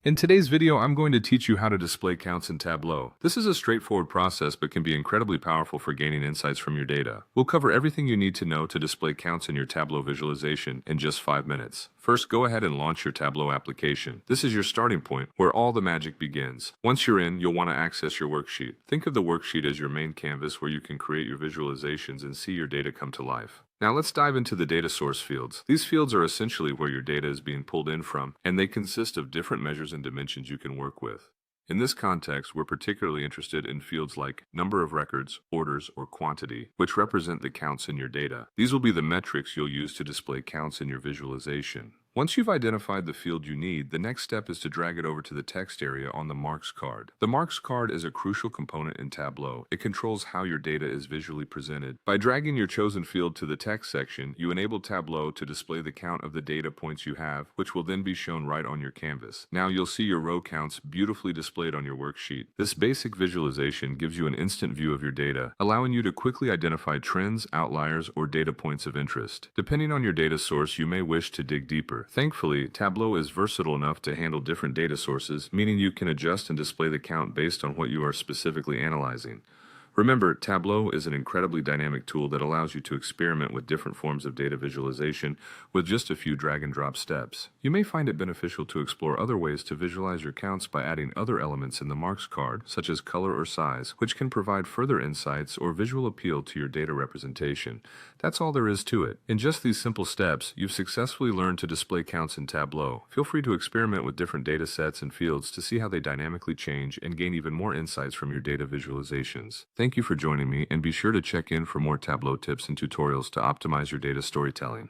In today's video, I'm going to teach you how to display counts in Tableau. This is a straightforward process but can be incredibly powerful for gaining insights from your data. We'll cover everything you need to know to display counts in your Tableau visualization in just 5 minutes. First, go ahead and launch your Tableau application. This is your starting point, where all the magic begins. Once you're in, you'll want to access your worksheet. Think of the worksheet as your main canvas where you can create your visualizations and see your data come to life. Now let's dive into the data source fields. These fields are essentially where your data is being pulled in from, and they consist of different measures and dimensions you can work with. In this context, we're particularly interested in fields like number of records, orders, or quantity, which represent the counts in your data. These will be the metrics you'll use to display counts in your visualization. Once you've identified the field you need, the next step is to drag it over to the text area on the marks card. The marks card is a crucial component in Tableau. It controls how your data is visually presented. By dragging your chosen field to the text section, you enable Tableau to display the count of the data points you have, which will then be shown right on your canvas. Now you'll see your row counts beautifully displayed on your worksheet. This basic visualization gives you an instant view of your data, allowing you to quickly identify trends, outliers, or data points of interest. Depending on your data source, you may wish to dig deeper. Thankfully, Tableau is versatile enough to handle different data sources, meaning you can adjust and display the count based on what you are specifically analyzing. Remember, Tableau is an incredibly dynamic tool that allows you to experiment with different forms of data visualization with just a few drag-and-drop steps. You may find it beneficial to explore other ways to visualize your counts by adding other elements in the marks card, such as color or size, which can provide further insights or visual appeal to your data representation. That's all there is to it. In just these simple steps, you've successfully learned to display counts in Tableau. Feel free to experiment with different data sets and fields to see how they dynamically change and gain even more insights from your data visualizations. Thank you for joining me, and be sure to check in for more Tableau tips and tutorials to optimize your data storytelling.